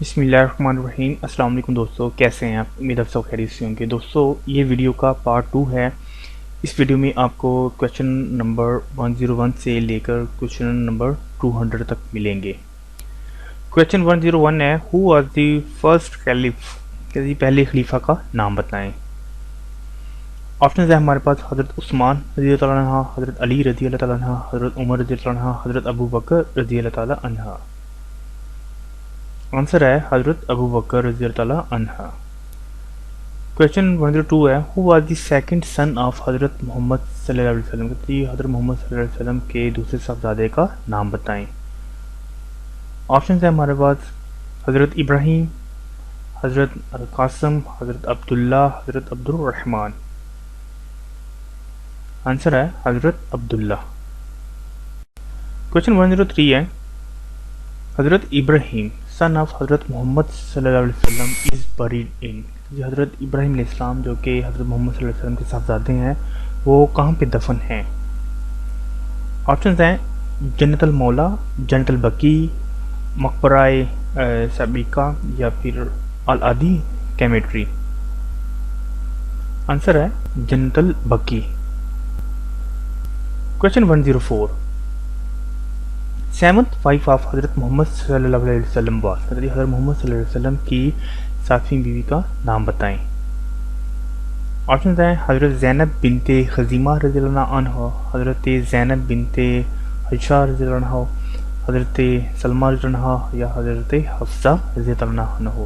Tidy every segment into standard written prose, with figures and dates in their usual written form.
بسم اللہ الرحمن الرحیم۔ السلام علیکم دوستو، کیسے ہیں آپ؟ امید آپ سب خیریت سے ہوں گے۔ دوستو یہ ویڈیو کا پارٹ 2 ہے۔ اس ویڈیو میں آپ کو کویشچن نمبر 101 سے لے کر کویشچن نمبر 200 تک ملیں گے۔ کویشچن 101 ہے، ہو واز دی فرسٹ خلیف، کہ پہلے خلیفہ کا نام بتائیں۔ آپشنز ہیں ہمارے پاس حضرت عثمان رضی اللہ عنہ، حضرت علی رضی اللہ تعالیٰ عنہ، حضرت عمر رضی اللہ عنہ، حضرت ابو بکر رضی اللہ تعالیٰ عنہ۔ آنسر ہے حضرت ابو بکر رضی اللہ تعالیٰ عنہ۔ کویشچن 102 ہے، who was the second son of Hazrat محمد صلی اللہ علیہ وسلم، حضرت محمد صلی اللہ علیہ وسلم کے دوسرے صاحبزادے کا نام بتائیں۔ آپشنز ہیں ہمارے پاس حضرت ابراہیم، حضرت القاسم، حضرت عبداللہ، حضرت عبد الرحمن۔ آنسر ہے حضرت عبداللہ۔ کویشچن 103 ہے، حضرت ابراہیم سن آف حضرت محمد صلی اللہ علیہ وسلم از بریڈ ان، حضرت ابراہیم علیہ السلام جو کہ حضرت محمد صلی اللہ علیہ وسلم کے صاحبزادے ہیں وہ کہاں پہ دفن ہیں؟ آپشنز ہیں جنت المولا، جنت البقیع، مقبرہ سابقہ یا پھر العادی کیمیٹری۔ آنسر ہے جنت البقیع۔ Question 104، seventh wife of Hazrat محمد صلی اللہ علیہ وسلم واز، حضرت محمد صلی اللہ علیہ وسلم کی ساتویں بیوی کا نام بتائیں۔ آپشنز ہیں حضرت زینب بنت خزیمہ رضی اللہ عنہ، حضرت زینب بنت عائشہ رضی اللہ عنہ، حضرت سلمہ رضی اللہ عنہ یا حضرت حفصہ رضی اللہ عنہ۔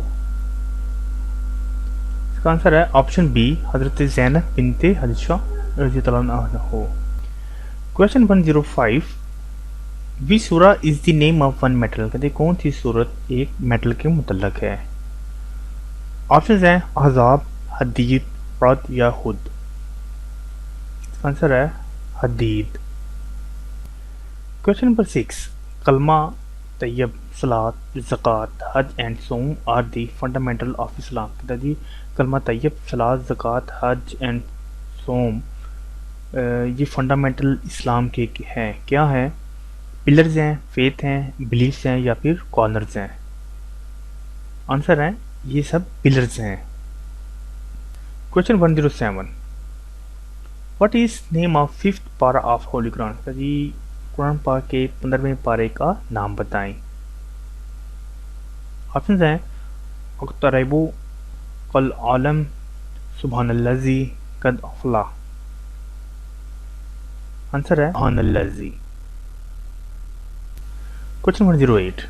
اس کا آنسر ہے آپشن بی، حضرت زینب بنت عائشہ رضی اللہ عنہ۔ کویشچن 105، وی سورہ از دی نیم آف ون میٹل، کہتے ہیں کون سی سورت ایک میٹل کے متعلق ہے؟ آپشنز ہیں احزاب، حدید، رعد یا ہود۔ آنسر ہے حدید۔ کویشچن نمبر 6، کلمہ طیب، صلاۃ، زکوٰۃ، حج اینڈ صوم are the fundamental of Islam, کہتا ہے جی کلمہ طیب، صلاۃ، زکوٰۃ، حج اینڈ صوم یہ فنڈامنٹل اسلام کے ہیں، کیا ہیں؟ پلرز ہیں، فیتھ ہیں، بلیفز ہیں یا پھر کارنرز ہیں؟ آنسر ہیں یہ سب پلرز ہیں۔ Question 107، what is name of fifth پارہ آف ہولی قرآن، جی قرآن پاک کے 15ویں پارے کا نام بتائیں۔ آپشنز ہیں اقترب، قل عالم، سبحان الذی، قد افلح۔ آنسر ہے سبحان الذی۔ Question 108،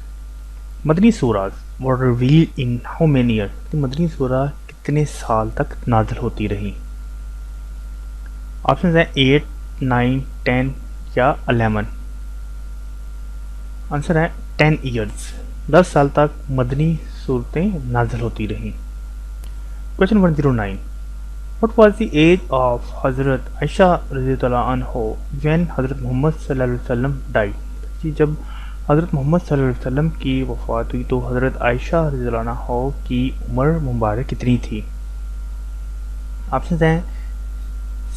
Madani سوراز were revealed in how many years، مدنی سورہ کتنے سال تک نازل ہوتی رہی؟ آپشنز ہیں 8، 9، 10 یا 11۔ آنسر ہے 10 ایئرز، 10 سال تک مدنی صورتیں نازل ہوتی رہیں۔ Question 109، what was the age of حضرت عائشہ رضی اللہ عنہ when حضرت محمد صلی اللہ علیہ وسلم died، جی جب حضرت محمد صلی اللہ علیہ وسلم کی وفات ہوئی تو حضرت عائشہ رضی اللہ عنہ کی عمر مبارک کتنی تھی؟ آپشنز ہیں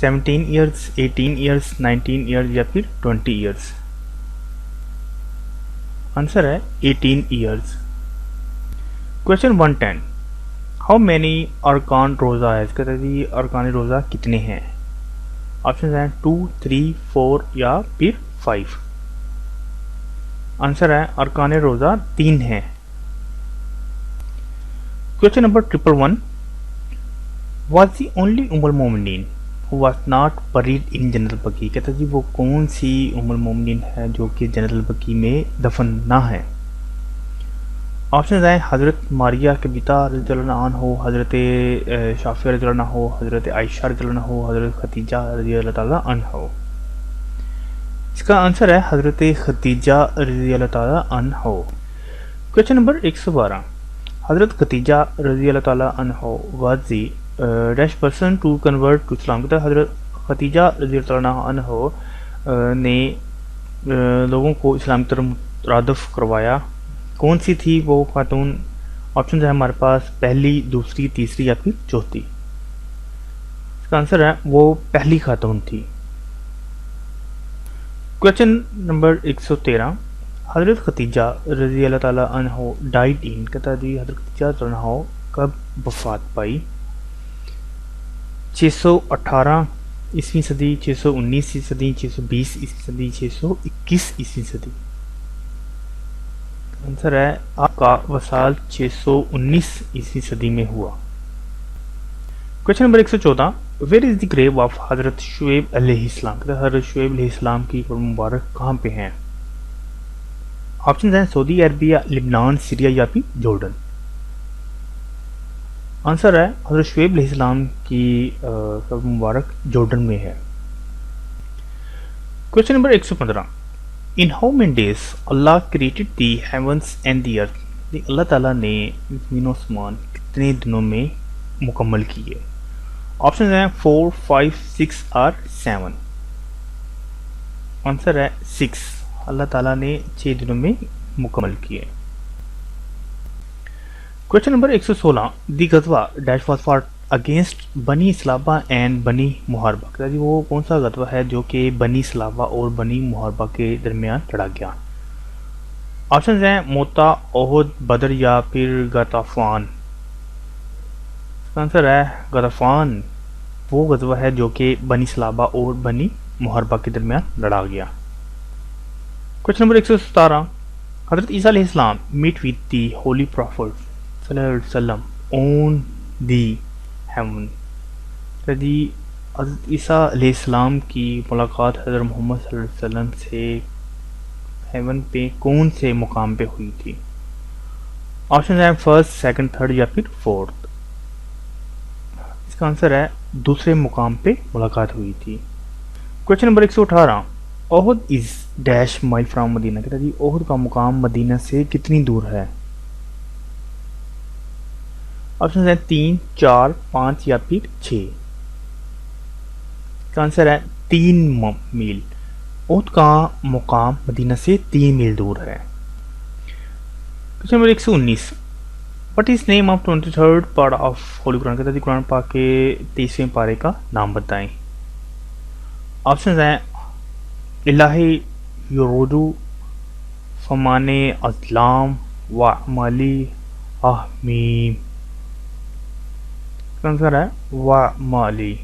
17 ایئرز، 18 ایئرز، 19 ایئرز یا پھر 20 ایئرز۔ آنسر ہے 18 ایئرز۔ کویشچن 110، ہاؤ مینی ارکان روزہ ہے، کہتے ہیں جی ارکان روزہ کتنے ہیں؟ آپشنز ہیں 2، 3، 4 یا پھر 5۔ آنسر ہے ارکان روزہ 3 ہیں۔ Question number 111، was the only ام المومنین ہو واز ناٹ بریڈ ان جنت البقیع، کہتا جی وہ کون سی ام المومنین ہے جو کہ جنت البقیع میں دفن نہ ہے؟ آپشنز ہیں حضرت ماریہ کبیطہ رضی اللہ عنہ، حضرت شافعہ رضی اللہ عنہ، حضرت عائشہ رضی اللہ عنہ، حضرت خدیجہ رضی اللہ تعالیٰ عنہ۔ اس کا آنسر ہے حضرت خدیجہ رضی اللہ تعالیٰ عنہ۔ کویشچن نمبر 112، حضرت خدیجہ رضی اللہ تعالیٰ عنہ was the dash person to convert to Islam, کہتا ہے حضرت خدیجہ رضی اللہ تعالیٰ عنہ نے لوگوں کو اسلام کی طرف مترادف کروایا، کون سی تھی وہ خاتون؟ آپشنز ہے ہمارے پاس پہلی، دوسری، تیسری یا پھر چوتھی۔ اس کا آنسر ہے وہ پہلی خاتون تھی۔ کویشچن نمبر 113، حضرت خدیجہ رضی اللہ تعالیٰ عنہ ڈائٹ ان، کہتا جی حضرت خدیجہ رضی اللہ عنہ کب وفات پائی؟ 618 عیسوی صدی، 619 عیسوی صدی، 620 عیسوی صدی، 621 عیسوی صدی۔ آنسر ہے آپ کا وصال 619 عیسوی صدی میں ہوا۔ Question number 114، where is the گریو of حضرت شعیب علیہ السلام؟ حضرت شعیب علیہ السلام کی قبر مبارک کہاں پہ ہیں؟ آپشنز ہیں سعودی عربیہ، لبنان، سیریا یا پھر جارڈن۔ آنسر ہے حضرت شعیب علیہ السلام کی قبر مبارک جارڈن میں ہے۔ Question number 115، in how many days اللہ created the heavens and the earth? اللہ تعالیٰ نے زمین و آسمان کتنے دنوں میں مکمل کیے؟ آپشنز ہیں 4، 5، 6 اور 7۔ آنسر ہے 6، اللہ تعالیٰ نے 6 دنوں میں مکمل کیے۔ کویشچن نمبر 116، دی غزوہ ڈیش واز فاٹ اگینسٹ بنی سلابہ اینڈ بنی محاربہ؟ جی وہ کون سا غزوہ ہے جو کہ بنی سلابہ اور بنی محاربہ کے درمیان لڑا گیا؟ آپشنز ہیں موتا، احد، بدر یا پھر غطفان۔ آنسر ہے غطفان، وہ غزوہ ہے جو کہ بنی سلابہ اور بنی محاربہ کے درمیان لڑا گیا۔ کویشچن نمبر 117، حضرت عیسیٰ علیہ السلام met with the holy prophet صلی اللہ علیہ وسلم اون دی ہیون؟ جی حضرت عیسیٰ علیہ السلام کی ملاقات حضرت محمد صلی اللہ علیہ وسلم سے ہیون پہ کون سے مقام پہ ہوئی تھی؟ آپشن ہے فرسٹ، سیکنڈ، تھرڈ یا پھر فورتھ۔ اس کا آنسر ہے دوسرے مقام پہ ملاقات ہوئی تھی۔ Question number 118، Uhud is dash mile from Madina? کہتا جی احد کا مقام مدینہ سے کتنی دور ہے؟ آپشن ہیں 3، 4، 5 یا پھر 6۔ اس کا آنسر ہے 3 میل۔ احد کا مقام مدینہ سے 3 میل دور ہے۔ Question number 119، what is name of 23rd part of holy قرآن؟ کہتا جی قرآن پاک کے 23ویں پارے کا نام بتائیں۔ آپشنز ہیں الہ یرودو، فمان ازلام، وعملی احمیم۔ آنسر ہے وعملی۔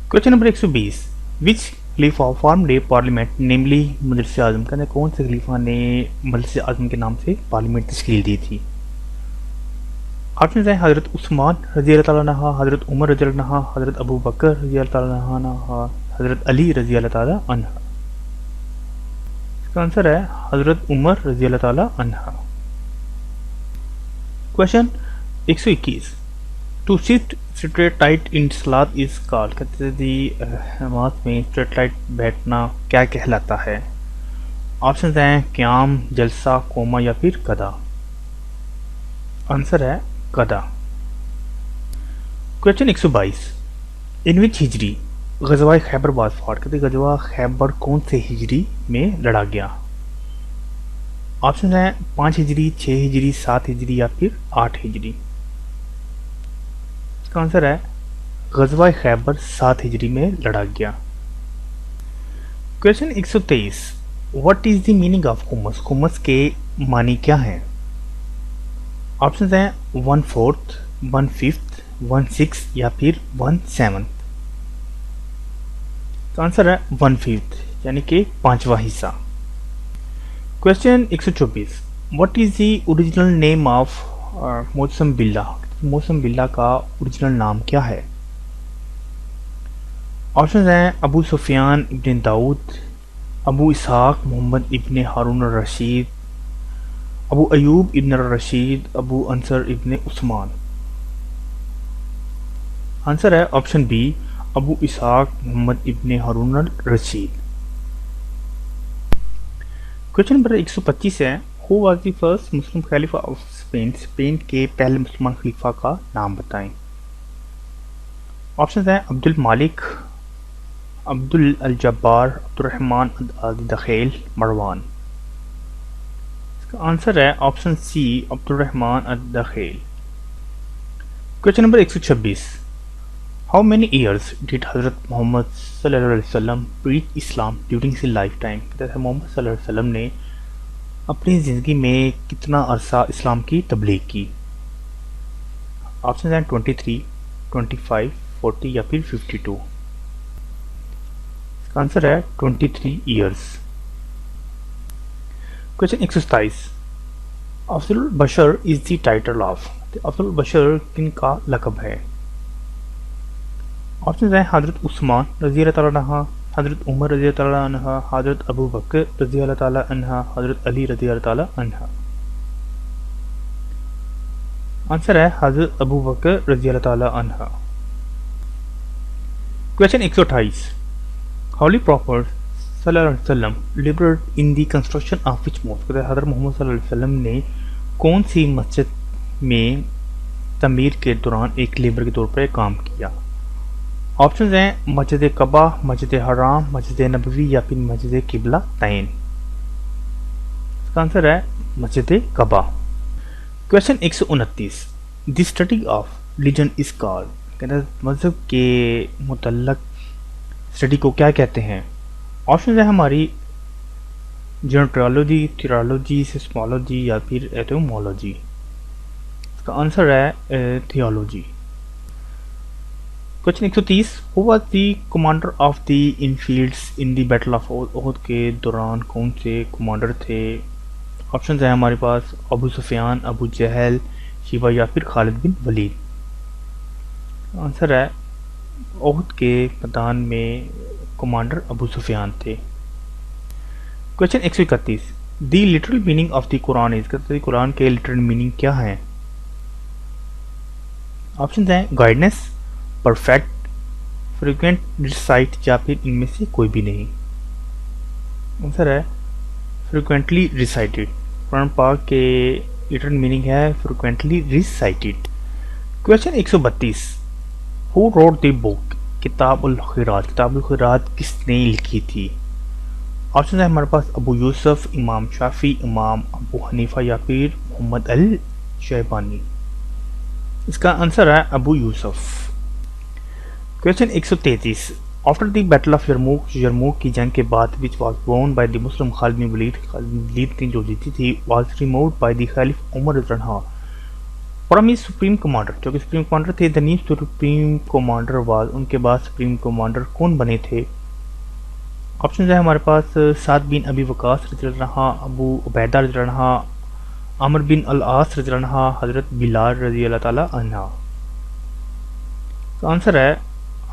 کویشچن نمبر 120، وچ خلیفہ فارمڈ اے پارلیمنٹ نیملی مجلس اعظم؟ کہتے ہیں کون سے خلیفہ نے مجلس اعظم کے نام سے پارلیمنٹ تشکیل دی تھی؟ آپشنز ہیں حضرت عثمان رضی اللہ تعالیٰ عنہ، حضرت عمر رضی اللہ عنہ، حضرت ابو بکر رضی اللہ تعالیٰ عنہ، حضرت علی رضی اللہ تعالیٰ عنہ۔ اس کا آنسر ہے حضرت عمر رضی اللہ تعالیٰ عنہ۔ Question 121، to sit straight light in salah is called? کہتے ہیں جی نماز میں اسٹریٹ لائٹ بیٹھنا کیا کہلاتا ہے؟ آپشنز ہیں قیام، جلسہ، قوما یا پھر قدا۔ آنسر ہے قدا۔ کویشچن 122، ان وچ ہجری غزوہ خیبر واز فاٹ؟ کہتے ہیں غزوہ خیبر کون سے ہجری میں لڑا گیا؟ آپشن ہیں 5 ہجری، 6 ہجری، 7 ہجری یا پھر 8 ہجری۔ اس کا آنسر ہے غزوہ خیبر 7 ہجری میں لڑا گیا۔ Question 123، what is the meaning of خمس؟ خمس کے معنی کیا ہیں؟ آپشنز ہیں 1/4، 1/5، 1/6 یا پھر 1/7۔ تو آنسر ہے 1/5 یعنی کہ 5واں حصہ۔ Question 124، what is the original name of موسم بلّہ؟ موسم بلّہ کا اوریجنل نام کیا ہے؟ آپشنز ہیں ابو سفیان ابن داؤد، ابو اسحاق محمد ابن ہارون الرشید، ابو ایوب ابن الرشید، ابو انصر ابن عثمان۔ آنسر ہے آپشن بی، ابو اسحاق محمد ابن ہارون الرشید۔ کویشچن نمبر 125 ہے، ہو واز دی فرسٹ مسلم خلیفہ آف اسپین؟ اسپین کے پہلے مسلمان خلیفہ کا نام بتائیں۔ آپشنز ہیں عبد المالک، عبد الجبار، عبد الرحمن الدخیل، مروان۔ اس کا آنسر ہے آپشن سی، عبد الرحمن الدخیل۔ Question number 126، How many years did Hazrat Muhammad sallallahu alaihi wasallam preach Islam during his lifetime? کہتے ہیں محمد صلی اللہ علیہ وسلم نے اپنی زندگی میں کتنا عرصہ اسلام کی تبلیغ کی؟ آپشن ہیں 23, 25, 40 یا پھر 52. اس کا آنسر ہے 23 years. Question 127. Afzal al-Bashar is the title of. افضل البشر کن کا لقب ہے؟ آپشنز ہیں حضرت عثمان رضی اللہ تعالیٰ عنہ، حضرت عمر رضی اللہ تعالیٰ عنہ، حضرت ابو بکر رضی اللہ تعالیٰ عنہ، حضرت علی رضی اللہ تعالیٰ عنہ. آنسر ہے حضرت ابو بکر رضی اللہ تعالیٰ عنہ. کویشچن 128. ہولی پروفٹ صلی اللہ علیہ وسلم laboured in the construction of which mosque. حضرت محمد صلی اللہ علیہ وسلم نے کون سی مسجد میں تعمیر کے دوران ایک لیبر کے طور پر کام کیا؟ آپشنز ہیں مسجد کعبہ، مسجد حرام، مسجد نبوی یا پھر مسجد قبلہ تین. اس کا آنسر ہے مسجد کعبہ. Question 129. The study of religion is called. کہتے ہیں مذہب کے متعلق اسٹڈی کو کیا کہتے ہیں؟ آپشنز ہیں ہماری جنرالوجی، تھیولوجی، سسمولوجی یا پھر ایٹمولوجی. اس کا آنسر ہے theology. Question 130. Who was the commander of the infidels in the battle of احد کے دوران کون سے کمانڈر تھے؟ آپشنز ہیں ہمارے پاس ابو سفیان، ابو جہل، شیبہ یا پھر خالد بن ولید. آنسر ہے احد کے میدان میں کمانڈر ابو سفیان تھے. Question 131. The literal meaning of the قرآن از. قرآن کے لٹرل میننگ کیا ہیں؟ آپشنز ہیں گائیڈنس، پرفیکٹ، فریکوینٹ ریسائٹ یا پھر ان میں سے کوئی بھی نہیں. آنسر ہے فریکوینٹلی ریسائٹڈ. قرآن پاک کے لٹرل میننگ ہے فریکوینٹلی ریسائٹڈ. کویشچن 132. ہو روٹ دی بک کتاب الخیرات. کتاب الخیرات کس نے لکھی تھی؟ آپشن ہے ہمارے پاس ابو یوسف، امام شافعی، امام ابو حنیفہ یا پھر محمد الشیبانی. اس کا آنسر ہے ابو یوسف. Question 133. After the battle of یرموک. یرموک کی جنگ کے بعد which was won by the Muslim خالد بن ولید. خالد بن ولید نے جو جیتی تھی was removed by the خلیف عمر رضی اللہ عنہ from his supreme commander. جو کہ سپریم کمانڈر تھے the new supreme commander was. ان کے بعد سپریم کمانڈر کون بنے تھے؟ آپشنز ہیں ہمارے پاس سعد بن ابی وقاص رضی اللہ عنہ، ابو عبیدہ رضی اللہ عنہ، عمر بن العاص رضی اللہ عنہ، حضرت بلال رضی اللہ تعالیٰ عنہ. آنسر ہے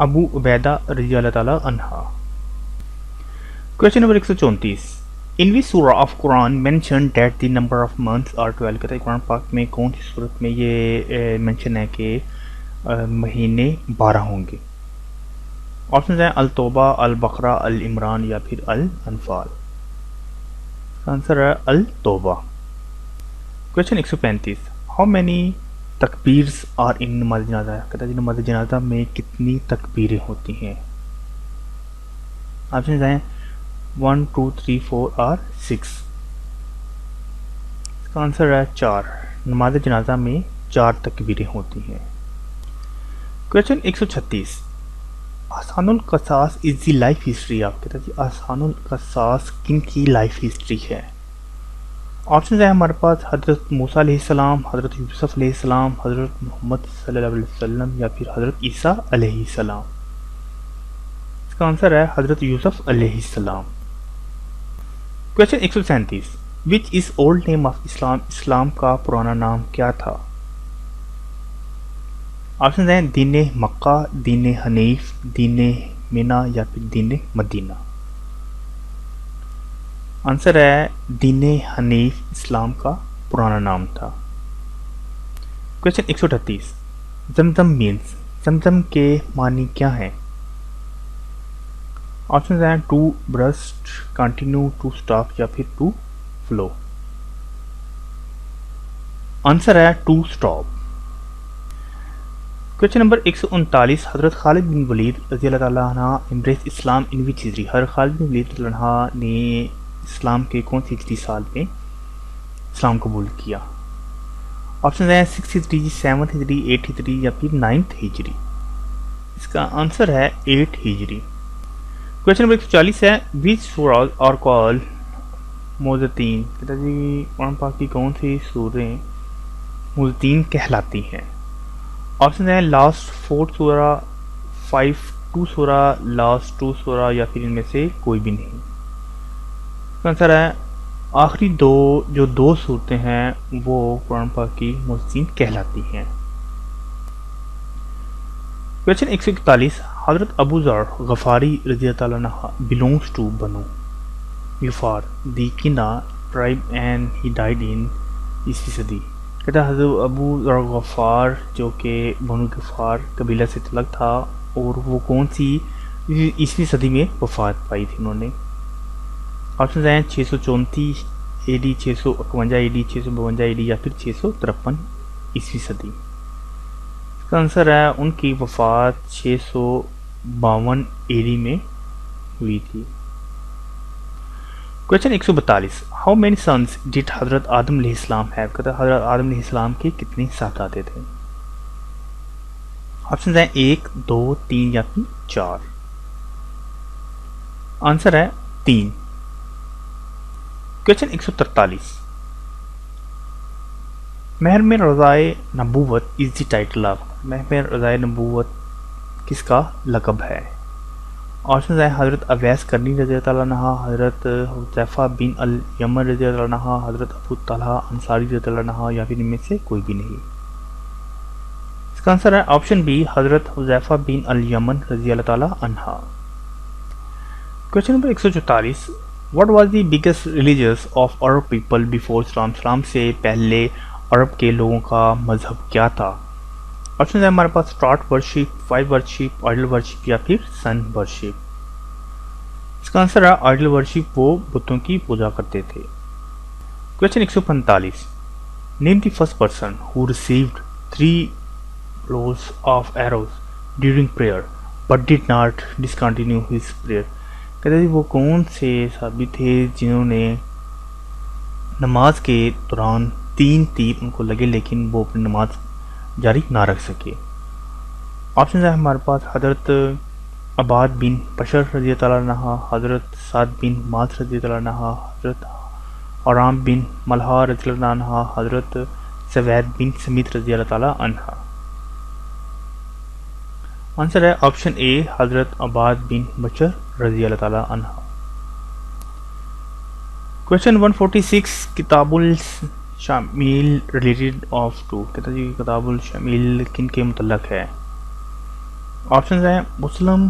ابو عبیدہ رضی اللہ تعالیٰ عنہ. Question number 134. In which surah of Quran mention that the number of months are 12. کہتے ہیں قرآن پاک میں کون سی صورت میں یہ مینشن ہے کہ مہینے 12 ہوں گے؟ آپشنز ہیں التوبہ، البقرہ، العمران یا پھر الانفال. آنسر ہے التوبہ. کویشچن 135. ہاؤ مینی تکبیرز آر ان نماز جنازہ. کہتا ہے نماز جنازہ میں کتنی تکبیریں ہوتی ہیں؟ آپشنز ہیں 1, 2, 3, 4 اور 6. اس کا آنسر ہے 4. نماز جنازہ میں 4 تکبیریں ہوتی ہیں. کویشچن 136. آسان القصاص از دی لائف ہسٹری آف. کہتا ہے آسان القصاص کن کی لائف ہسٹری ہے؟ آپشنز ہیں ہمارے پاس حضرت موسیٰ علیہ السلام، حضرت یوسف علیہ السلام، حضرت محمد صلی اللہ علیہ وسلم یا پھر حضرت عیسیٰ علیہ السلام. اس کا آنسر ہے حضرت یوسف علیہ السلام. Question 137. Which is old name of Islam. اسلام کا پرانا نام کیا تھا؟ آپشنز ہیں دین مکہ، دین حنیف، دین مینا یا پھر دین مدینہ. آنسر ہے دین حنیف اسلام کا پرانا نام تھا. کویشچن 138. زمزم مینس. زمزم کے معنی کیا ہیں؟ آپشنز ہیں to burst, continue, to stop یا پھر ٹو فلو. آنسر ہے to stop. Question number 139. Hazrat خالد بن ولید رضی اللہ تعالیٰ عنہ امبریس اسلام ان وچ ہجری. حضرت خالد بن ولید رضی اللہ عنہ نے اسلام کے کون سی ہجری سال میں اسلام قبول کیا؟ آپشنز ہیں 6 ہجری، 7 ہجری، 8 ہجری یا پھر 9 ہجری. اس کا آنسر ہے 8 ہجری۔ کویشچن نمبر 140 ہے وچ سورہ اور کال موزتین، کہتا ہے جی قرآن پاک کی کون سی سوریں موزتین کہلاتی ہیں؟ آپشن ہیں لاسٹ 4 سورہ، 5 2 سورہ، لاسٹ 2 سورہ، یا پھر ان میں سے کوئی بھی نہیں۔ اس کا آنسر ہے آخری جو دو صورتیں ہیں وہ قرآن پاک کی موزتین کہلاتی ہیں۔ کویشچن 141 حضرت ابو ذر غفاری رضی اللہ عنہ belongs to بنو غفار دی کنہ tribe and he died in عیسوی صدی، کہتا ہے حضرت ابو ذر غفار جو کہ بنو غفار قبیلہ سے تعلق تھا اور وہ کون سی عیسوی صدی میں وفات پائی تھی انہوں نے؟ آپشنز ہیں 634 اے ڈی، 651 اے ڈی، 652 اے ڈی، یا پھر 653 عیسوی صدی۔ اس کا آنسر ہے ان کی وفات 652 اے ڈی میں ہوئی تھی۔ Question 142 how many sons did Hazrat آدم علیہ السلام ہیو، کہتا ہے حضرت آدم علیہ السلام کے کتنے صاحبزادے تھے؟ آپشنز ہیں 1 2 3 یا پھر 4۔ آنسر ہے 3۔ کویشچن 143 مہر میں رضائے نبوت از دی ٹائٹل آف، مہر میں رضائے نبوت کس کا لقب ہے؟ آپشنز ہیں حضرت اویس کرنی رضی اللہ عنہ، حضرت حذیفہ بن الیمن رضی اللہ عنہ، حضرت ابو طلحہ انصاری رضی اللہ عنہ، یا پھر ان میں سے کوئی بھی نہیں۔ اس کا آنسر ہے آپشن بی حضرت حذیفہ بن الیمن رضی اللہ تعالی عنہ۔ Question number 144 what was the biggest religious of Arab people before Islam, اسلام سے پہلے عرب کے لوگوں کا مذہب کیا تھا؟ آپشن ہے ہمارے پاس star worship, fire worship, idol worship, یا پھر سن ورشپ۔ اس کا آنسر ہے آئیڈل ورشپ، وہ بتوں کی پوجا کرتے تھے۔ Question 145 name the first person who received 3 blows of arrows during prayer but did not discontinue his prayer، کہتے ہیں وہ کون سے صحابی تھے جنہوں نے نماز کے دوران 3 تیر ان کو لگے لیکن وہ اپنی نماز جاری نہ رکھ سکے؟ آپشن ہے ہمارے پاس حضرت عباد بن بشر رضی اللہ عنہ، حضرت سعد بن معاذ رضی اللہ عنہ، حضرت حرام بن ملحہ رضی اللہ عنہ، حضرت سوید بن سمیت رضی اللہ تعالی عنہ۔ آنسر ہے آپشن اے حضرت عباد بن بشر رضی اللہ تعالی عنہ۔ کویشچن 146 کتاب الشامل ریلیٹڈ آف ٹو، کہتا ہے جی کتاب الشامل کن کے متعلق ہے؟ آپشنز ہیں Muslim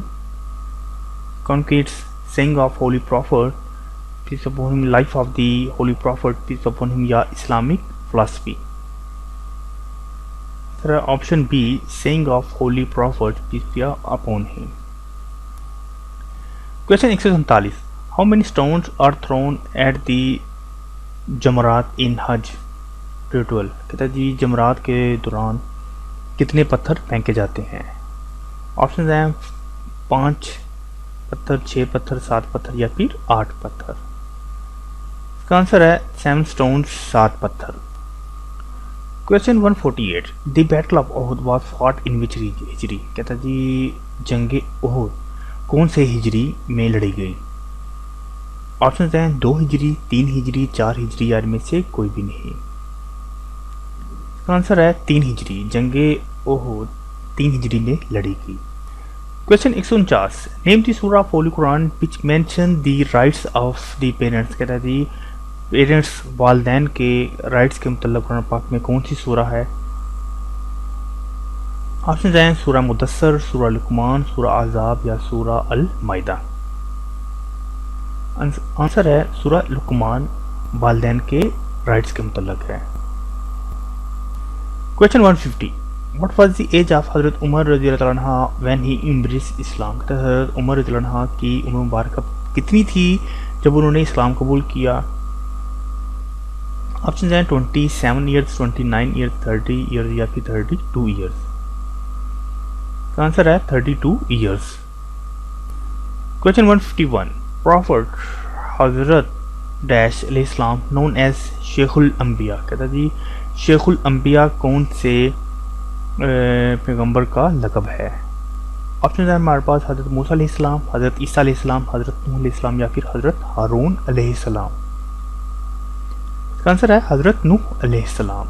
conquests, saying of holy prophet, peace upon him, life of the holy prophet, peace upon him, یا Islamic philosophy? Option B saying of holy prophet, peace be upon him. Question 147 how many stones are thrown at the جمرات in حج ritual, کہتا ہے جی جمرات کے دوران کتنے پتھر پھینکے جاتے ہیں؟ آپشنز ہیں 5 پتھر، 6 پتھر، 7 پتھر، یا پھر 8 پتھر۔ اس کا آنسر ہے 7 stones، 7 پتھر۔ کویشچن 148 دی بیٹل آف احد واز فاٹ ان وچ ہجری، کہتا ہے جی جنگ احد کون سے ہجری میں لڑی گئی؟ آپشنز ہیں 2 ہجری، 3 ہجری، 4 ہجری، یا ان میں سے کوئی بھی نہیں۔ اس کا آنسر ہے 3 ہجری، جنگ احد 3 ہجری میں لڑی گئی۔ کویشچن 149 نیم دی سورہ of holy Quran which mention the rights of the parents, کہتا ہے جی پیرنٹس والدین کے رائٹس کے متعلق قرآن پاک میں کون سی سورہ ہے؟ آپشنز ہیں سورہ مدثر، سورہ لقمان، سورہ احزاب، یا سورہ المائدہ۔ آنسر ہے سورہ لقمان، والدین کے رائٹس کے متعلق ہے۔ Question 150 what was the age of Hazrat Umar رضی اللہ عنہ وین ہی embraced اسلام، کہتا ہے حضرت عمر رضی اللہ عنہ کی عمر مبارکہ کتنی تھی جب انہوں نے اسلام قبول کیا؟ آپشنز ہیں 27 ایئرس، 29 ایئرس، 30 ایئرس، یا پھر 32 ایئرس۔ کا آنسر ہے 32 ایئرس۔ کویشچن 151 پروفٹ حضرت ڈیش علیہ السلام نون ایز شیخ الانبیاء، کہتا ہے جی شیخ الانبیاء کون سے پیغمبر کا لقب ہے؟ آپشن ہے ہمارے پاس حضرت موسیٰ علیہ السلام، حضرت عیسیٰ علیہ السلام، حضرت نوح علیہ السلام یا پھر حضرت ہارون علیہ السلام. اس کا آنسر ہے حضرت نوح علیہ السلام.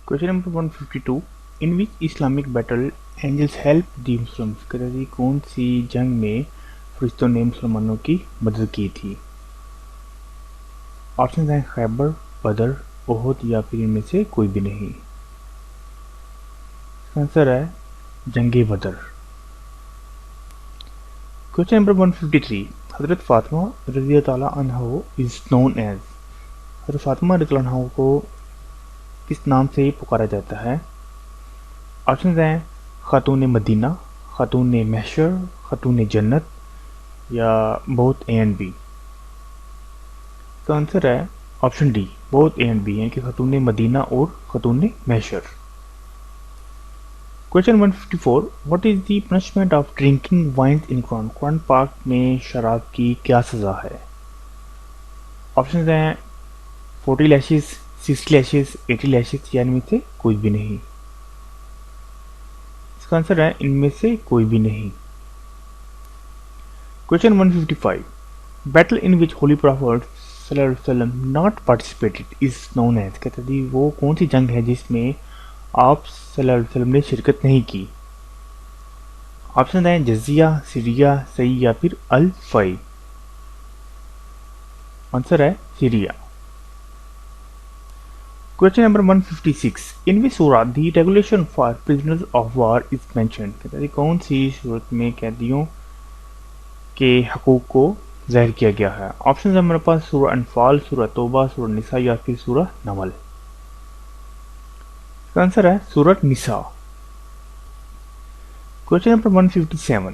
Question number 152. ان وچ اسلامک بیٹل اینجلز ہیلپ دی مسلمز، کہتے ہیں کون سی جنگ میں فرشتوں نے مسلمانوں کی مدد کی تھی؟ آپشن ہیں خیبر، بدر، احد یا پھر ان میں سے کوئی بھی نہیں. اس کا آنسر ہے جنگ بدر. Question number 153. حضرت فاطمہ رضی اللہ تعالیٰ عنہ از نون ایز، حضرت فاطمہ رضی اللہ عنہ کو کس نام سے پکارا جاتا ہے؟ آپشنز ہیں خاتون مدینہ، خاتون محشر، خاتون جنت یا بہت اے اینڈ بی. اس کا آنسر ہے آپشن ڈی، بہت اے اینڈ بی، یعنی کہ خاتون مدینہ اور خاتون محشر. Question 154. What is the punishment of drinking wines in قرآن، قرآن پاک میں شراب کی کیا سزا ہے؟ آپشنز ہیں 40 لیشز، 60 لیشز، 80 لیشز یا ان میں سے کوئی بھی نہیں. اس کا آنسر ہے ان میں سے کوئی بھی نہیں. Question 155. Battle in which holy prophet صلی اللہ علیہ وسلم not participated is known as, کہتے ہیں وہ کون سی جنگ ہے جس میں آپ صلی اللہ علیہ وسلم نے شرکت نہیں کی؟ آپشن ہیں جزیہ، سیریا، سئی یا پھر الفئی. آنسر ہے Syria. Question number 156. In which سورہ the regulation for prisoners of war is mentioned, کہتے ہیں کون سی صورت میں قیدیوں کے حقوق کو ظاہر کیا گیا ہے؟ آپشن ہے ہمارے پاس سورہ انفال، سورہ توبہ، سورہ نساء یا پھر سورہ نمل. اس کا آنسر ہے سورہ نساء. Question number 157.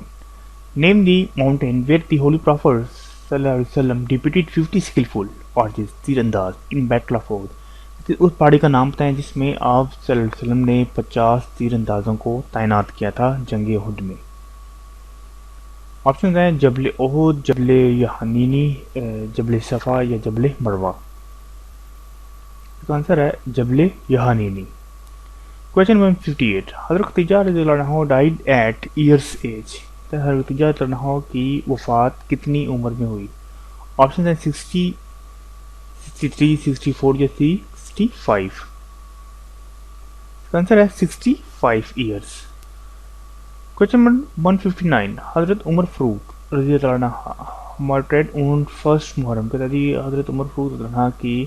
Name the mountain where the Holi prophet صلی اللہ علیہ وسلم ڈیپیٹڈ 50 اسکلفل آرچرز تیر انداز ان بیٹل آف احد، اس پہاڑی کا نام بتائیں جس میں آپ صلی اللہ علیہ وسلم نے 50 تیر اندازوں کو تعینات کیا تھا جنگ احد میں. آپشن ہیں جبل احد، جبل یحنینی، جبل صفا یا جبل مروہ. اس کا آنسر ہے جبل یحنینی. کویشچن 158. حضرت خدیجہ رضی اللہ عنہ ڈائیڈ ایٹ ایئرس ایج، حضرت خدیجہ رضی اللہ عنہ کی وفات کتنی عمر میں ہوئی؟ آپشن ہیں 60، 63، 64 یا 65. اس کا آنسر ہے 65 ایئرس. Question number 159. حضرت عمر فاروق رضی اللہ عنہ مارٹریڈ اون فرسٹ محرم، کہتا ہے حضرت عمر فاروق رضی اللہ عنہ کی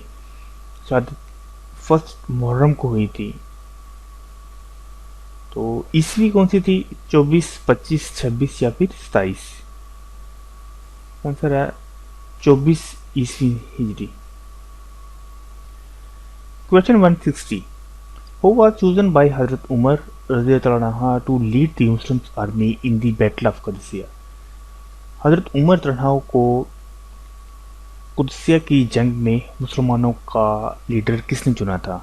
شہادت فرسٹ محرم کو ہوئی تھی، تو عیسوی کون سی تھی؟ 24، 25، 26 یا پھر 27. آنسر ہے 24 عیسوی ہجری. Question 160. Who was chosen by Hazrat Umar رضی اللہ عنہ to lead the Muslim army in the battle of Qadisiyyah, Hazrat Umar رضی اللہ عنہ کو قادسیہ کی جنگ میں مسلمانوں کا لیڈر کس نے چنا تھا؟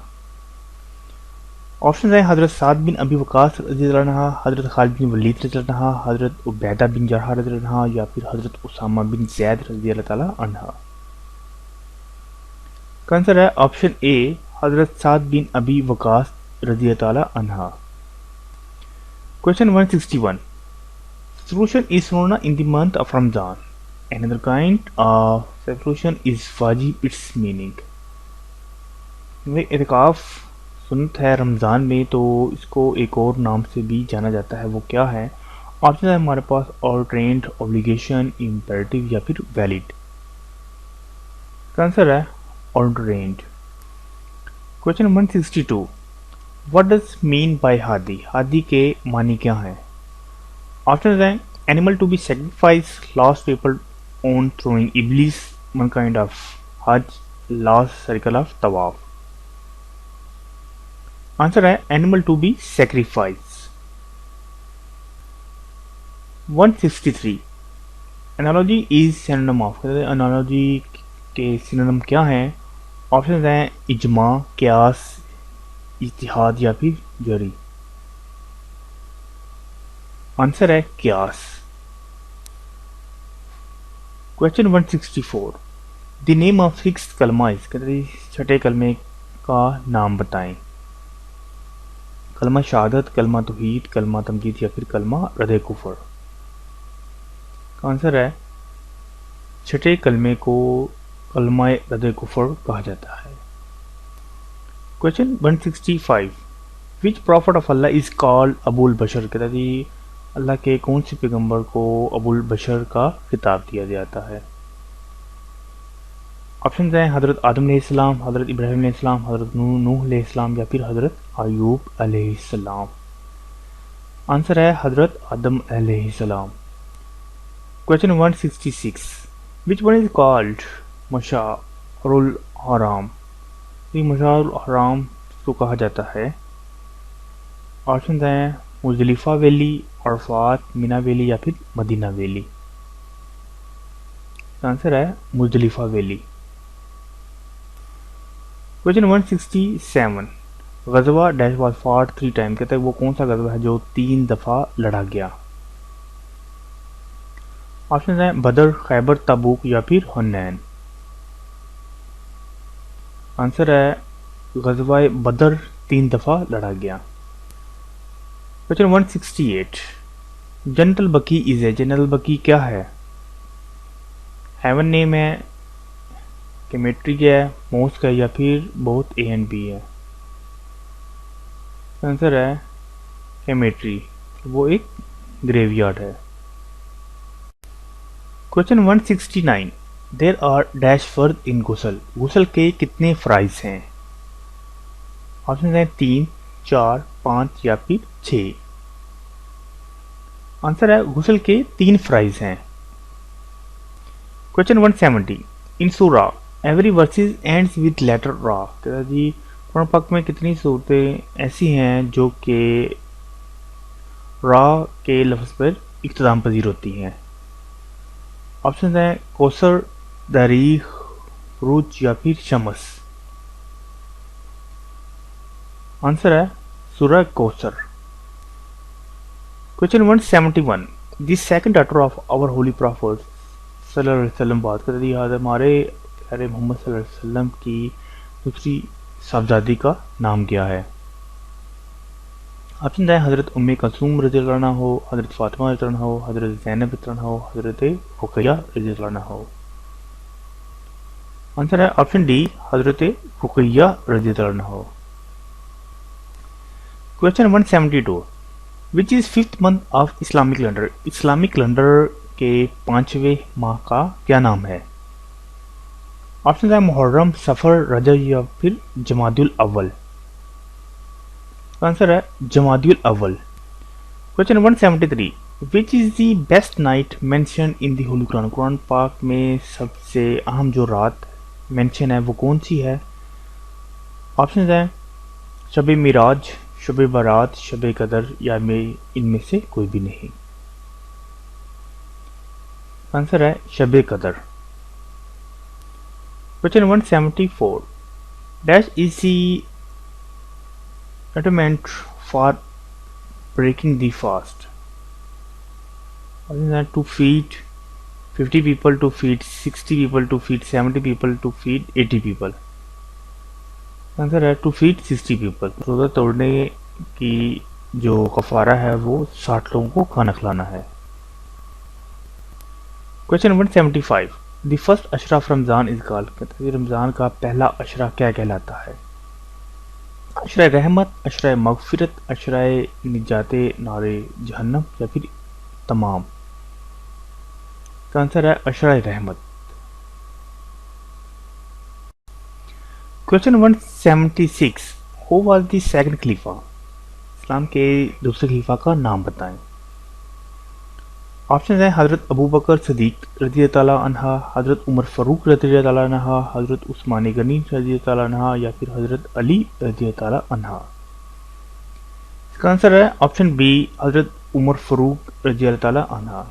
آپشنز ہیں حضرت سعد بن ابی وقاص رضی اللہ عنہ، حضرت خالد بن ولید رضی اللہ عنہ، حضرت عبیدہ بن جرح رضی اللہ عنہ یا پھر حضرت اسامہ بن زید رضی اللہ تعالیٰ عنہ. کا آنسر ہے آپشن اے حضرت سعد بن ابی وقاص رضی اللہ تعالیٰ عنہ. Question 161. Celebration is known in the month of Ramadan. Another kind of celebration is wajib, its meaning. اعتکاف سنت ہے رمضان میں، تو اس کو ایک اور نام سے بھی جانا جاتا ہے، وہ کیا ہے؟ آپشن ہے ہمارے پاس آرڈرینڈ، اوبلیگیشن، امپیریٹیو یا پھر ویلڈ. کا آنسر ہے آرڈرینڈ. Question 162. What does mean by ہادی، ہادی کے معنی کیا ہیں؟ آپشنز ہیں animal to be sacrifice, last people on throwing ابلیس، ون کائنڈ آف حج، لاسٹ سرکل آف طواف. آنسر ہے animal to be sacrifice. 163. Analogy is synonym of, analogy کے سینونیم کیا ہیں؟ آپشنز ہیں اجماع، قیاس، اجتہاد یا پھر جری. آنسر ہے قیاس. کویشچن 164. دی نیم آف 6 کلمہ، چھٹے کلمے کا نام بتائیں. کلمہ شہادت، کلمہ توحید، کلمہ تمجید یا پھر کلمہ رد کفر؟ آنسر ہے چھٹے کلمے کو کلمہ رد کفر کہا جاتا ہے۔ کویشچن 165، وچ پروفٹ آف اللہ از کالڈ ابو البشر؟ کہتا جی اللہ کے کون سے پیغمبر کو ابو البشر کا خطاب دیا جاتا ہے؟ آپشنز ہیں حضرت آدم علیہ السلام، حضرت ابراہیم علیہ السلام، حضرت نوح علیہ السلام یا پھر حضرت ایوب علیہ السلام۔ آنسر ہے حضرت آدم علیہ السلام۔ Question 166، which one is called مشعر الحرام؟ یہ مشعر الحرام کو کہا جاتا ہے۔ آپشنز ہیں مزدلفہ ویلی، عرفات، مینا ویلی یا پھر مدینہ ویلی۔ آنسر ہے مزدلفہ ویلی۔ کویشچن 167، غزوہ ڈیش واز فاٹ 3 ٹائم؟ کہتا ہے وہ کون سا غزوہ ہے جو 3 دفعہ لڑا گیا؟ آپشنز ہیں بدر، خیبر، تبوک یا پھر حنین۔ آنسر ہے غزوہ بدر 3 دفعہ لڑا گیا۔ کویشچن 168، جنت البقیع از اے؟ جنت البقیع کیا ہے؟ ہیون نیم ہے، کیمیٹری ہے، موسک ہے یا پھر بہت اے اینڈ بی ہے؟ آنسر ہے کیمیٹری، وہ ایک گریو یارڈ ہے۔ کویشچن 169، دیر آر ڈیش فرد ان غسل؟ غسل کے کتنے فرائض ہیں؟ آپشن ہیں 3، 4، 5 یا پھر 6۔ آنسر ہے غسل کے 3 فرائض ہیں۔ Question 170، in surah every verses ends with letter ra? کہتا جی قرآن پاک میں کتنی صورتیں ایسی ہیں جو کہ را کے لفظ پر اختتام پذیر ہوتی ہیں؟ آپشنز ہیں کوثر، دریغ، روج یا پھر شمس۔ آنسر ہے سورہ کوثر۔ Question 171، the second daughter of our holy prophet صلی اللہ علیہ وسلم بات کرتے ہیں ہمارے پیارے محمد صلی اللہ علیہ وسلم کی دوسری صاحبزادی کا نام کیا ہے؟ آپشن ہے حضرت ام کلثوم رضی اللہ عنہ ہو، حضرت فاطمہ رضی اللہ عنہ ہو، حضرت زینب رضی اللہ عنہ ہو، حضرت رقیہ رضی اللہ عنہ ہو۔ آنسر ہے آپشن ڈی، حضرت رقیہ رضی اللہ عنہ ہو۔ Question 172، which is 5th month of Islamic calendar? Islamic calendar کے 5ویں ماہ کا کیا نام ہے؟ آپشن ہے محرم، صفر، رجب یا پھر جمادی الاول۔ آنسر ہے جمادی الاول۔ Question 173، which is the best night mention in the holy قرآن؟ قرآن پاک میں سب سے اہم جو رات مینشن ہے وہ کون سی ہے؟ آپشنز ہیں شب معراج، شب برات، شب قدر یا ان میں سے کوئی بھی نہیں۔ آنسر ہے شب قدر۔ Question 174، dash is the argument for breaking the fast? To feed 50 people, to feed 60 people, to feed 70 people, to feed 80 people۔ Answer ہے ٹو فیڈ 60 people۔ روزہ توڑنے کی جو کفارہ ہے وہ 60 لوگوں کو کھانا کھلانا ہے۔ کویشچن 175، دی فرسٹ عشرہ آف رمضان از کالڈ؟ کہتے ہیں رمضان کا پہلا عشرہ کیا کہلاتا ہے؟ عشرہ رحمت، عشرہ مغفرت، عشرہ نجات نار جہنم یا پھر تمام؟ کا آنسر ہے عشرہ رحمت۔ Question 176، who was the second خلیفہ؟ اسلام کے دوسرے خلیفہ کا نام بتائیں۔ آپشنز ہیں حضرت ابو بکر صدیق رضی اللہ تعالیٰ عنہ، حضرت عمر فاروق رضی اللہ تعالیٰ عنہ، حضرت عثمان غنی رضی اللہ تعالیٰ عنہ یا پھر حضرت علی رضی اللہ تعالیٰ عنہ؟ اس کا آنسر ہے آپشن بی، حضرت عمر فاروق رضی اللہ تعالیٰ عنہ۔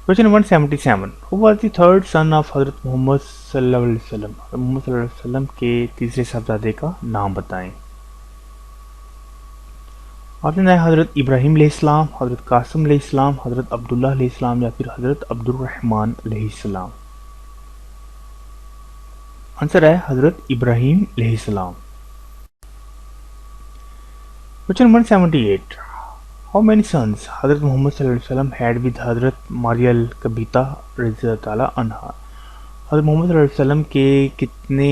Question 177، who was the third son of Hazrat محمد صلی اللہ علیہ وسلم؟ محمد صلی اللہ علیہ وسلم کے تیسرے صاحبزادے کا نام بتائیں۔ آپشن ہے حضرت ابراہیم علیہ السلام، حضرت قاسم علیہ السلام، حضرت عبداللہ علیہ السلام یا پھر حضرت عبد الرحمن علیہ السلام؟ آنسر ہے حضرت ابراہیم علیہ السلام۔ Question 178. How many sons حضرت محمد صلی اللہ علیہ وسلم had with حضرت ماریل کبیتا رضی اللہ تعالیٰ عنہ؟ حضرت محمد صلی اللہ علیہ وسلم کے کتنے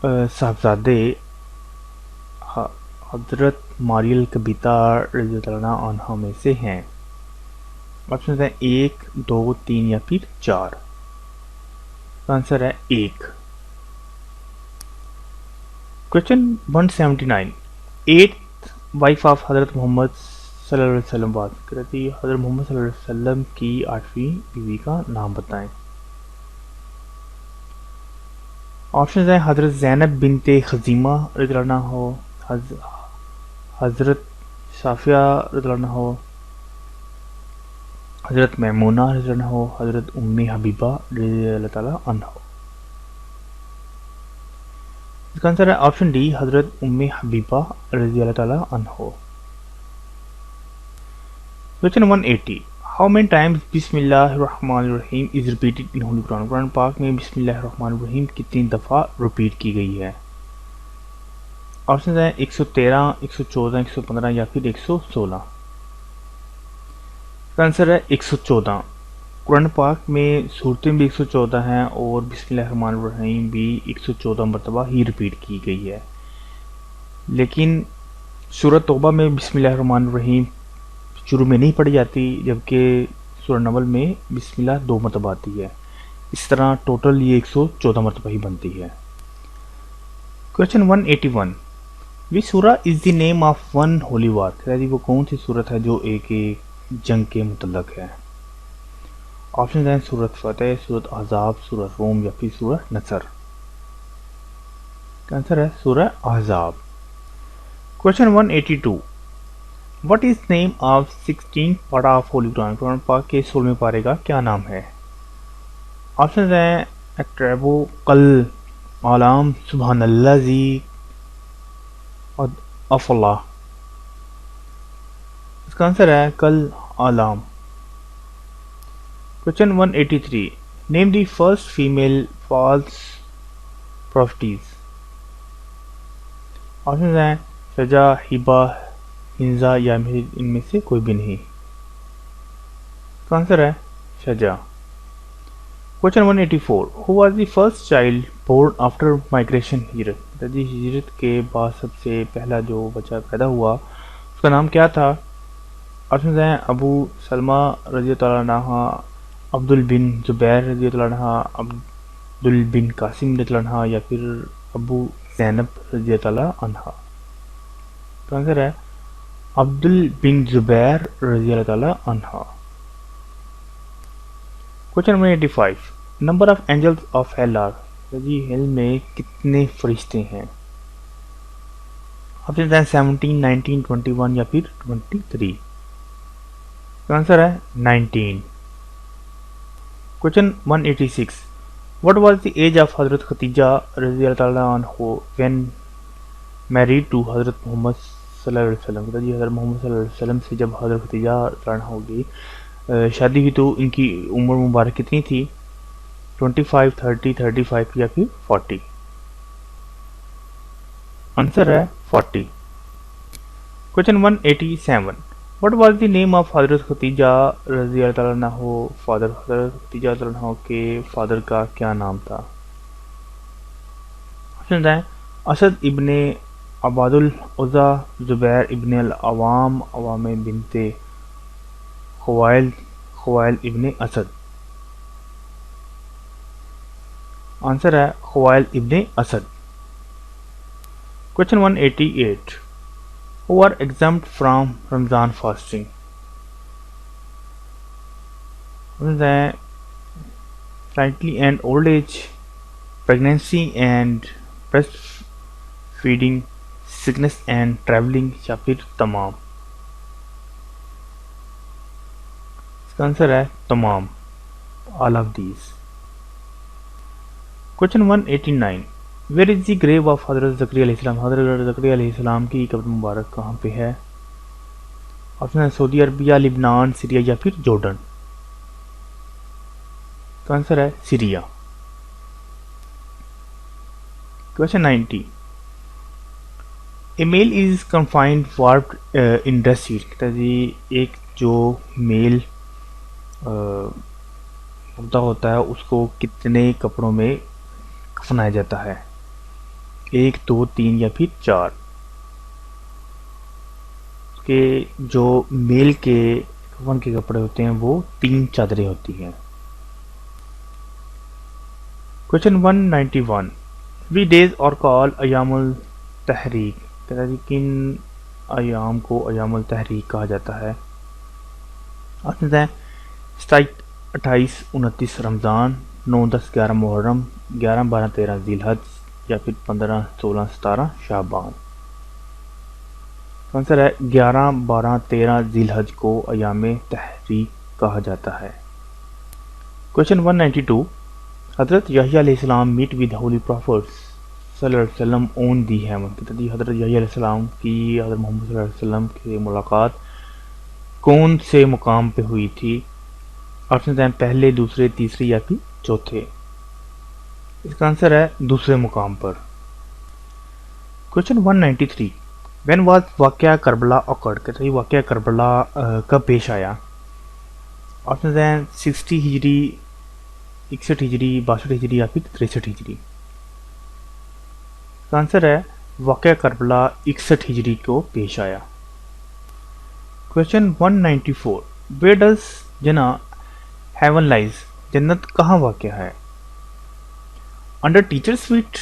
صاحبزادے حضرت ماریل کبیتا رضی اللہ تعالیٰ عنہ میں سے ہیں؟ آپشن ہیں 1 2 3 یا پھر 4. آنسر ہے 1. Question 179. 8th wife of حضرت محمد صلی اللہ علیہ وسلم بات کرتی حضرت محمد صلی اللہ علیہ وسلم کی 8ویں بیوی کا نام بتائیں. آپشنز ہیں حضرت زینب بنت خزیمہ رضی اللہ عنہ ہو، حضرت صافیہ رضی اللہ عنہ ہو، حضرت میمونہ رضی اللہ عنہ ہو، حضرت ام حبیبہ رضی اللہ تعالیٰ عنہ ہو. اس کا آنسر ہے آپشن ڈی حضرت ام حبیبہ رضی اللہ تعالیٰ عنہ. Question 180. How many times بسم اللہ الرحمن الرحیم is repeated in Holy Quran؟ قرآن پاک میں بسم اللہ الرحمن الرحیم کتنی دفعہ ریپیٹ کی گئی ہے؟ آپشنز ہیں 113 114 115 یا پھر 116. اس کا آنسر ہے 114. قرآن پاک میں صورتیں بھی 114 ہیں اور بسم اللہ الرحمن الرحیم بھی 114 مرتبہ ہی ریپیٹ کی گئی ہے، لیکن سورۃ توبہ میں بسم اللہ الرحمن الرحیم شروع میں نہیں پڑھی جاتی، جبکہ سورہ نمل میں بسم اللہ 2 مرتبہ آتی ہے. اس طرح ٹوٹل یہ 114 مرتبہ ہی بنتی ہے. Question 181. Which surah is the name of one holy war؟ وہ کون سی صورت ہے جو ایک جنگ کے متعلق ہے؟ آپشنز ہیں سورۃ فتح، سورۃ احزاب، سورۃ روم یا پھر سورۃ نصر. آنسر ہے سورہ احزاب. Question 182. What is name of 16th پارہ آف ہولی قرآن؟ قرآن پاک کے 16ویں پارے کا کیا نام ہے؟ آپشنز ہیں اقربو، قل، عالم، سبحان اللہ زی، افلا. اس کا آنسر ہے کل عالم. Question 183. Name the first female false prophetess. Options ہیں شجا، ہبا، ہنزا یا ان میں سے کوئی بھی نہیں. اس کا آنسر ہے شجا. Question 184. Who was the first child born after migration ہجرت؟ ہجرت کے بعد سب سے پہلا جو بچہ پیدا ہوا اس کا نام کیا تھا؟ آپشنز ہیں ابو سلمہ رضی اللہ عنہ، عبد بن زبیر رضی اللہ عنہ، عبد بن قاسم رضی اللہ عنہ یا پھر ابو زینب رضی اللہ عنہ. تو آنسر ہے عبد بن زبیر رضی اللہ تعالیٰ عنہ. Question 185. Number of angels of hell are؟ Hell میں کتنے فرشتے ہیں؟ آپشن ہیں 17 19 21 یا پھر 23. آنسر ہے 19. Question 186. What was the age of حضرت ختیجہ رضی اللہ تعالیٰ عنہ when married to حضرت محمد صلی اللہ علیہ وسلم؟ حضرت محمد صلی اللہ علیہ وسلم سے جب حضرت ختیجہ رضی اللہ عنہ ہوگی شادی ہوئی تو ان کی عمر مبارک کتنی تھی؟ 25 30 35 یا پھر 40. آنسر ہے 40. Question 187. What was the name of حضرت ختیجہ رضی اللہ تعالیٰ عنہ فادر؟ حضرت ختیجہ رضی اللہ عنہ کے فادر کا کیا نام تھا؟ آپشن ہیں اسد ابن عباد العزا، زبیر ابن العوام، عوام بنت خوائل، خوائل ابن اسد. آنسر ہے خوائل ابن Asad. Question 188. Who are exempt from Ramzan fasting؟ slightly and old age، pregnancy and breastfeeding، sickness and traveling یا پھر تمام. اس کا آنسر ہے تمام، all of these. Question 189. Where is the grave of حضرت زکریا علیہ السلام؟ حضرت زکریا علیہ السلام کی قبر مبارک کہاں پہ ہے؟ آپشن ہے سعودی عربیہ، لبنان، سیریا یا پھر جارڈن. تو آنسر ہے Syria. Question 90. A male is confined wrapped in dress sheet, کہتا ہے جی ایک جو میل مردہ ہوتا ہے اس کو کتنے کپڑوں میں کفنایا جاتا ہے، 1 2 3 یا پھر 4؟ کہ جو میل کے کفن کے کپڑے ہوتے ہیں وہ 3 چادریں ہوتی ہیں۔ کویشچن 191، وی ڈیز اور کال ایام التحریک، کہتا ہے جی کن ایام کو ایام التحریک کہا جاتا ہے؟ آپشنز ہیں 27 28 29 رمضان، 9 10 11 محرم، 11 12 13 ذی الحج یا پھر 15 16 17 شعبان۔ آنسر ہے 11 12 13 ذی الحج کو ایام تحریک کہا جاتا ہے۔ کویشچن 192، حضرت یحییٰ علیہ السلام میٹ ود ہولی پروفٹ صلی اللہ علیہ وسلم اون دی ہیون، کہتا ہے حضرت یحییٰ علیہ السلام کی حضرت محمد صلی اللہ علیہ وسلم کی ملاقات کون سے مقام پہ ہوئی تھی؟ آپشنز ہیں پہلے، دوسرے، تیسرے یا پھر چوتھے۔ اس کا آنسر ہے دوسرے مقام پر۔ کویشچن 193، وین واز واقعہ کربلا اوکرڈ، کہتے ہیں واقعہ کربلا کب پیش آیا؟ آپشنز ہیں 60 ہجری، 61 ہجری، 62 ہجری یا پھر 63 ہجری۔ اس کا آنسر ہے واقعہ کربلا 61 ہجری کو پیش آیا۔ Question 194، where does Jannah heaven lies, جنت کہاں واقع ہے؟ Under teacher feet,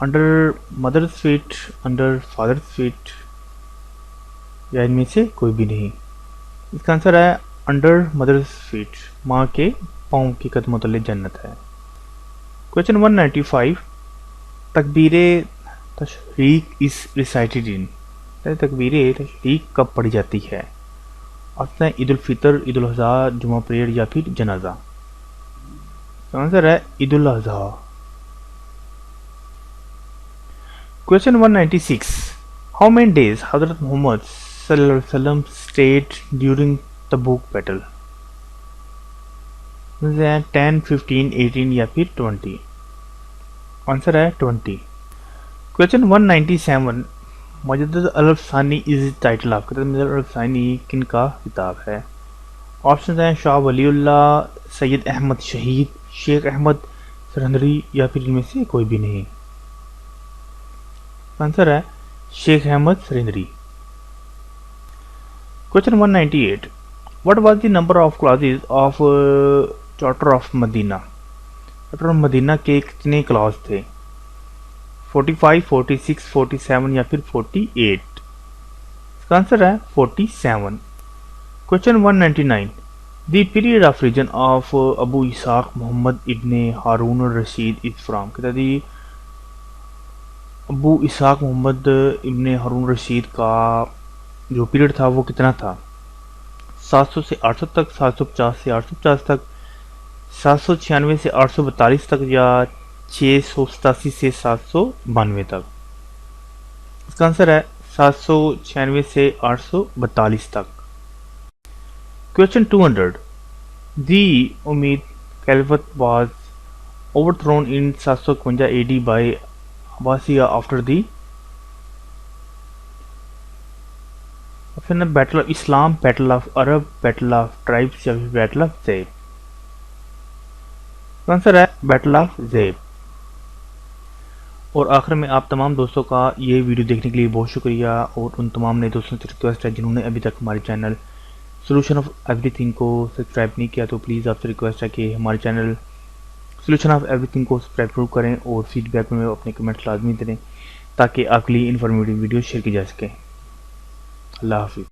under mother feet, under father feet یا ان میں سے کوئی بھی نہیں؟ اس کا آنسر ہے انڈر مدر سویٹ، ماں کے پاؤں کے قدموں تلے جنت ہے۔ کویشچن 195، تکبیر تشریق از ریسائٹڈ ان، تکبیر تشریق کب پڑھی جاتی ہے؟ آپشن ہے عید الفطر، عید الاضحیٰ، جمعہ پریڈ یا پھر جنازہ۔ آنسر ہے عید الاضحیٰ۔ کویشچن 196، ہاؤ مینی ڈیز حضرت محمد صلی اللہ علیہ وسلم اسٹیڈ ڈیورنگ تبوک بیٹل؟ 10 15 18 یا پھر 20؟ آنسر ہے 20۔ کویشچن 197، مجدد الف ثانی از ٹائٹل آف، مجدد الف ثانی کن کا کتاب ہے؟ آپشنز ہیں شاہ ولی اللہ، سید احمد شہید، شیخ احمد سرہندری یا پھر ان میں سے کوئی بھی نہیں؟ آنسر ہے شیخ احمد سرہندری۔ Question 198، what was the number of clauses of charter of مدینہ، چارٹر آف مدینہ کے کتنے کلاس تھے؟ 45 46 47 یا پھر 48؟ اس کا آنسر ہے 47۔ Question 199، the period of reign of ابو اسحاق محمد ابن ہارون الرشید از فرام، کہتا دی ابو اسحاق محمد ابن ہارون الرشید کا جو پیریڈ تھا وہ کتنا تھا؟ 700 سے 800 تک، 750 سے 850 تک، 796 سے 842 تک یا 687 سے 792 تک؟ اس کا آنسر ہے 796 سے 842 تک۔ کویشچن 200، دی امید خلافت was over thrown in 751 AD by Abbasiya after the battle of Islam, battle of Arab, battle of tribes یا بیٹل آف زیب؟ آنسر ہے بیٹل آف زیب۔ اور آخر میں آپ تمام دوستوں کا یہ ویڈیو دیکھنے کے لیے بہت شکریہ، اور ان تمام نئے دوستوں سے ریکویسٹ ہے جنہوں نے ابھی تک ہمارے channel solution of every thing کو سبسکرائب نہیں کیا تو پلیز آپ سے ریکویسٹ ہے کہ ہمارے channel solution of every thing کو سبسکرائب ضرور کریں، اور فیڈ بیک میں اپنے کمنٹس لازمی دیں تاکہ آپ کے لیے انفارمیٹیو ویڈیو شیئر کی جا سکے۔ اللہ حافظ۔